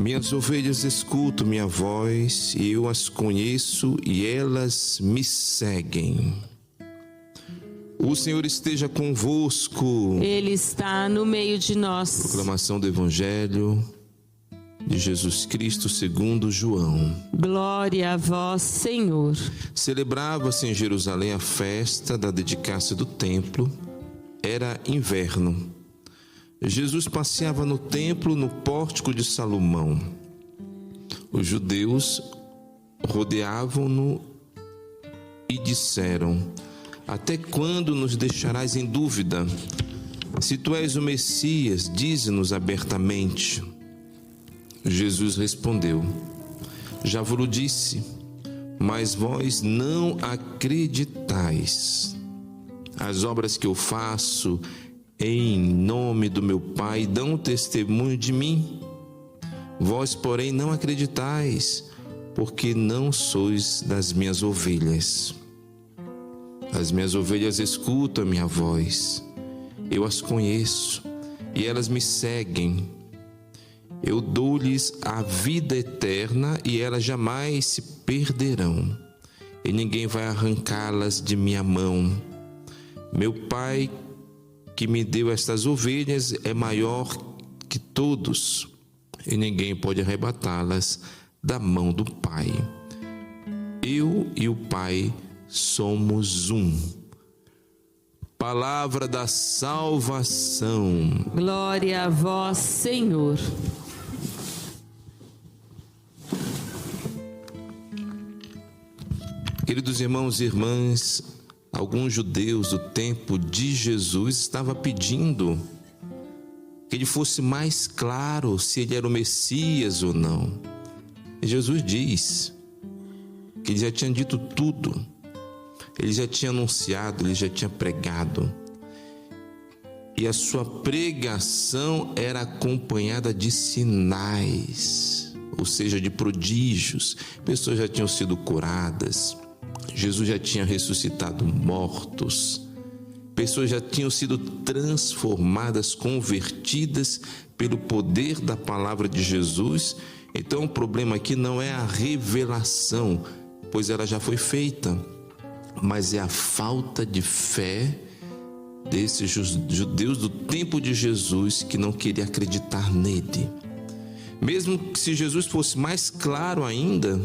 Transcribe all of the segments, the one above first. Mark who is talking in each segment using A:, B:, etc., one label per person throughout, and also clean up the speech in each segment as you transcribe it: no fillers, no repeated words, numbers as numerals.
A: Minhas ovelhas escutam minha voz, e eu as conheço e elas me seguem. O Senhor esteja convosco.
B: Ele está no meio de nós.
A: Proclamação do Evangelho de Jesus Cristo segundo João.
B: Glória a vós, Senhor.
A: Celebrava-se em Jerusalém a festa da dedicácia do templo. Era inverno. Jesus passeava no templo, no pórtico de Salomão. Os judeus rodeavam-no e disseram: até quando nos deixarás em dúvida? Se tu és o Messias, dize-nos abertamente. Jesus respondeu: já vos disse, mas vós não acreditais. As obras que eu faço em nome do meu Pai dão testemunho de mim. Vós, porém, não acreditais, porque não sois das minhas ovelhas. As minhas ovelhas escutam a minha voz. Eu as conheço e elas me seguem. Eu dou-lhes a vida eterna e elas jamais se perderão, e ninguém vai arrancá-las de minha mão. Meu Pai, que me deu estas ovelhas, é maior que todos, e ninguém pode arrebatá-las da mão do Pai. Eu e o Pai somos um. Palavra da salvação.
B: Glória a vós, Senhor.
A: Queridos irmãos e irmãs, alguns judeus do tempo de Jesus estavam pedindo que ele fosse mais claro se ele era o Messias ou não. E Jesus diz que ele já tinha dito tudo, ele já tinha anunciado, ele já tinha pregado. E a sua pregação era acompanhada de sinais, ou seja, de prodígios. Pessoas já tinham sido curadas, Jesus já tinha ressuscitado mortos, pessoas já tinham sido transformadas, convertidas pelo poder da palavra de Jesus. Então o problema aqui não é a revelação, pois ela já foi feita, mas é a falta de fé desses judeus do tempo de Jesus que não queriam acreditar nele. Mesmo que se Jesus fosse mais claro ainda,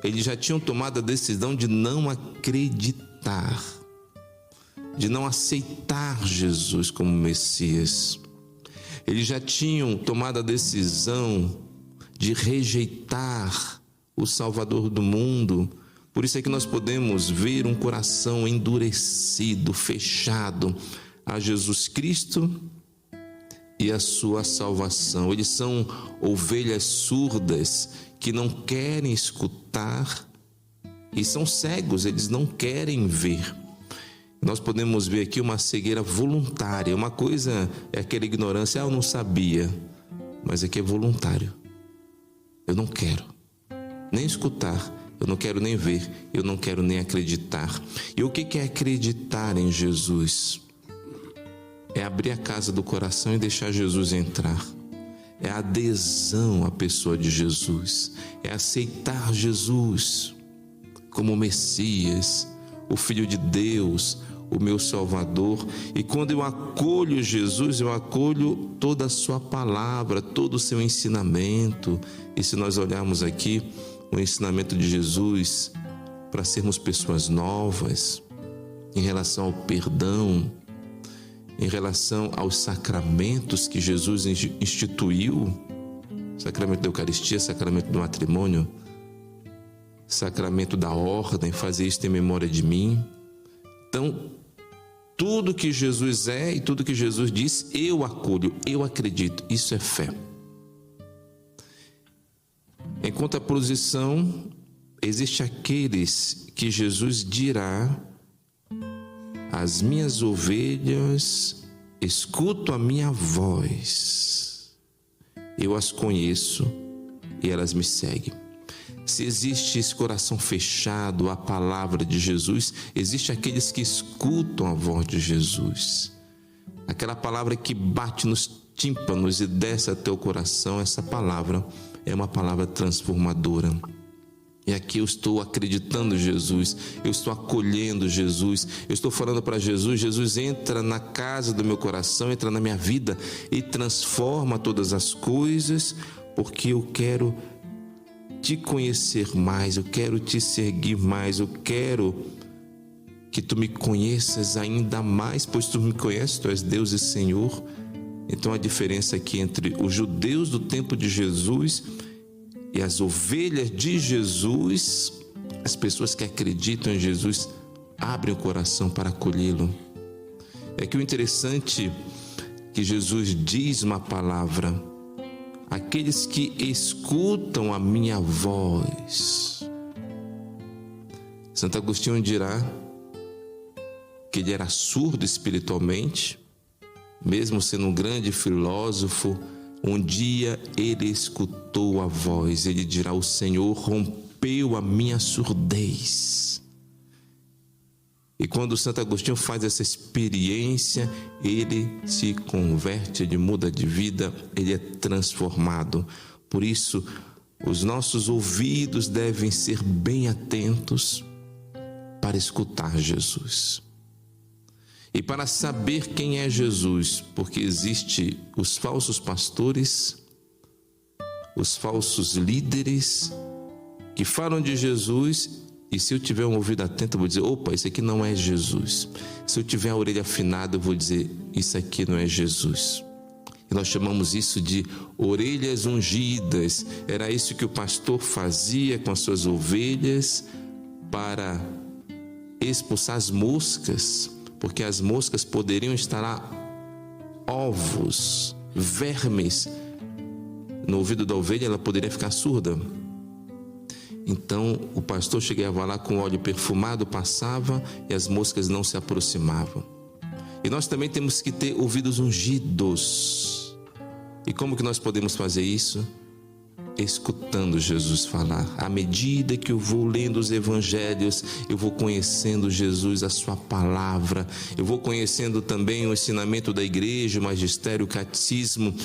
A: eles já tinham tomado a decisão de não acreditar, de não aceitar Jesus como Messias. Eles já tinham tomado a decisão de rejeitar o Salvador do mundo. Por isso é que nós podemos ver um coração endurecido, fechado a Jesus Cristo e a sua salvação. Eles são ovelhas surdas que não querem escutar e são cegos, eles não querem ver. Nós podemos ver aqui uma cegueira voluntária. Uma coisa é aquela ignorância: eu não sabia, mas aqui é voluntário. Eu não quero nem escutar, eu não quero nem ver, eu não quero nem acreditar. E o que é acreditar em Jesus? É abrir a casa do coração e deixar Jesus entrar. É a adesão à pessoa de Jesus. É aceitar Jesus como Messias, o Filho de Deus, o meu Salvador. E quando eu acolho Jesus, eu acolho toda a sua palavra, todo o seu ensinamento. E se nós olharmos aqui o ensinamento de Jesus para sermos pessoas novas, em relação ao perdão, em relação aos sacramentos que Jesus instituiu, sacramento da Eucaristia, sacramento do matrimônio, sacramento da ordem, fazer isto em memória de mim. Então, tudo que Jesus é e tudo que Jesus diz, eu acolho, eu acredito. Isso é fé. Em contraposição, existe aqueles que Jesus dirá: as minhas ovelhas escutam a minha voz, eu as conheço e elas me seguem. Se existe esse coração fechado à palavra de Jesus, existe aqueles que escutam a voz de Jesus, aquela palavra que bate nos tímpanos e desce até o coração, essa palavra é uma palavra transformadora. E aqui eu estou acreditando em Jesus, eu estou acolhendo Jesus, eu estou falando para Jesus, Jesus entra na casa do meu coração, entra na minha vida e transforma todas as coisas, porque eu quero te conhecer mais, eu quero te seguir mais, eu quero que tu me conheças ainda mais, pois tu me conheces, tu és Deus e Senhor. Então a diferença aqui entre os judeus do tempo de Jesus e as ovelhas de Jesus, as pessoas que acreditam em Jesus, abrem o coração para acolhê-lo. É que o interessante é que Jesus diz uma palavra: aqueles que escutam a minha voz. Santo Agostinho dirá que ele era surdo espiritualmente, mesmo sendo um grande filósofo. Um dia ele escutou a voz, ele dirá: o Senhor rompeu a minha surdez. E quando Santo Agostinho faz essa experiência, ele se converte, ele muda de vida, ele é transformado. Por isso, os nossos ouvidos devem ser bem atentos para escutar Jesus. E para saber quem é Jesus, porque existe os falsos pastores, os falsos líderes que falam de Jesus, e se eu tiver um ouvido atento eu vou dizer: opa, isso aqui não é Jesus. Se eu tiver a orelha afinada eu vou dizer: isso aqui não é Jesus. E nós chamamos isso de orelhas ungidas. Era isso que o pastor fazia com as suas ovelhas para expulsar as moscas, porque as moscas poderiam estar lá, ovos, vermes no ouvido da ovelha, ela poderia ficar surda. Então o pastor chegava lá com óleo perfumado, passava e as moscas não se aproximavam. E nós também temos que ter ouvidos ungidos. E como que nós podemos fazer isso? Escutando Jesus falar. À medida que eu vou lendo os evangelhos, eu vou conhecendo Jesus, a sua palavra, eu vou conhecendo também o ensinamento da igreja, o magistério, o catecismo,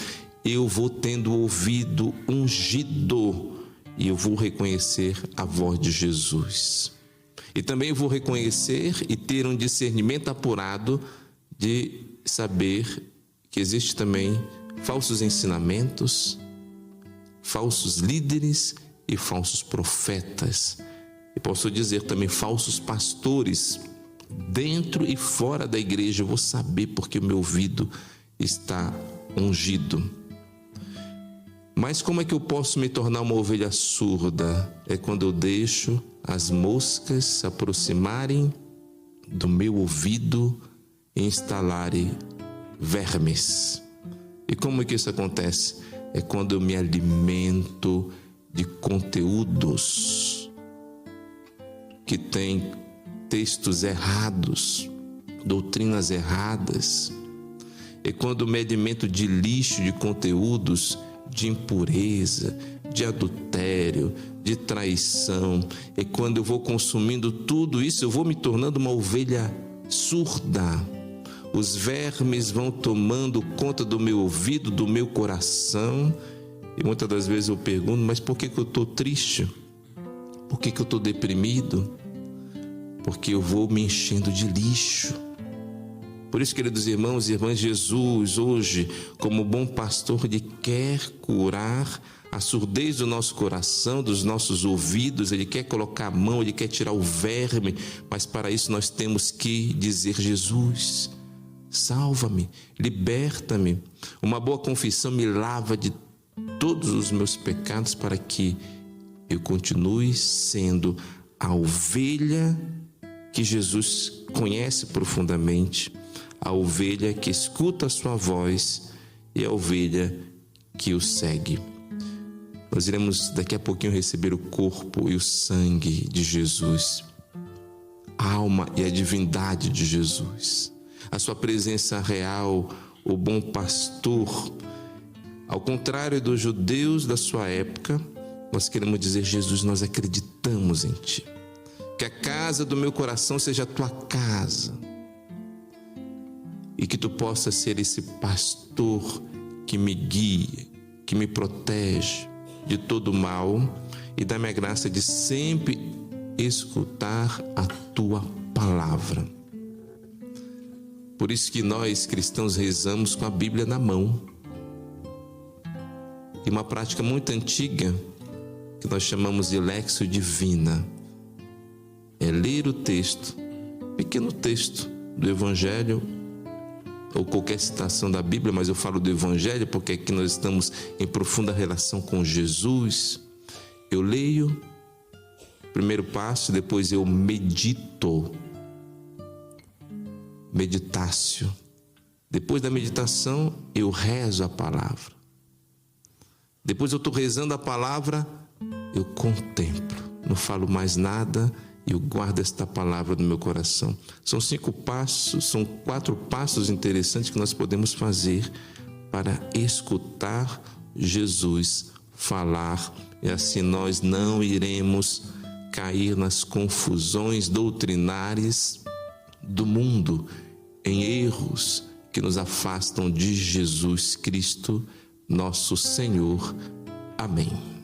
A: eu vou tendo o ouvido ungido e eu vou reconhecer a voz de Jesus. E também vou reconhecer e ter um discernimento apurado de saber que existe também falsos ensinamentos, falsos líderes e falsos profetas. E posso dizer também falsos pastores dentro e fora da igreja. Eu vou saber porque o meu ouvido está ungido. Mas como é que eu posso me tornar uma ovelha surda? É quando eu deixo as moscas se aproximarem do meu ouvido e instalarem vermes. E como é que isso acontece? É quando eu me alimento de conteúdos que têm textos errados, doutrinas erradas. É quando eu me alimento de lixo, de conteúdos de impureza, de adultério, de traição. É quando eu vou consumindo tudo isso, eu vou me tornando uma ovelha surda. Os vermes vão tomando conta do meu ouvido, do meu coração. E muitas das vezes eu pergunto: mas por que eu estou triste? Por que eu estou deprimido? Porque eu vou me enchendo de lixo. Por isso, queridos irmãos e irmãs, Jesus hoje, como bom pastor, Ele quer curar a surdez do nosso coração, dos nossos ouvidos. Ele quer colocar a mão, Ele quer tirar o verme. Mas para isso nós temos que dizer: Jesus, salva-me, liberta-me. Uma boa confissão me lava de todos os meus pecados para que eu continue sendo a ovelha que Jesus conhece profundamente, a ovelha que escuta a sua voz e a ovelha que o segue. Nós iremos daqui a pouquinho receber o corpo e o sangue de Jesus, a alma e a divindade de Jesus, a sua presença real, o bom pastor. Ao contrário dos judeus da sua época, nós queremos dizer: Jesus, nós acreditamos em Ti. Que a casa do meu coração seja a Tua casa. e que tu possas ser esse pastor que me guia, que me protege de todo mal e dá-me a graça de sempre escutar a tua palavra. Por isso que nós cristãos rezamos com a Bíblia na mão. E uma prática muito antiga que nós chamamos de Lexio Divina é ler o texto, pequeno texto do Evangelho ou qualquer citação da Bíblia, mas eu falo do Evangelho porque aqui nós estamos em profunda relação com Jesus. Eu leio, primeiro passo, depois eu medito. Meditácio. Depois da meditação, eu rezo a palavra. Depois eu estou rezando a palavra, eu contemplo. Não falo mais nada, eu guardo esta palavra no meu coração. São 5 passos, são 4 passos interessantes que nós podemos fazer para escutar Jesus falar. E assim nós não iremos cair nas confusões doutrinárias do mundo, em erros que nos afastam de Jesus Cristo, nosso Senhor. Amém.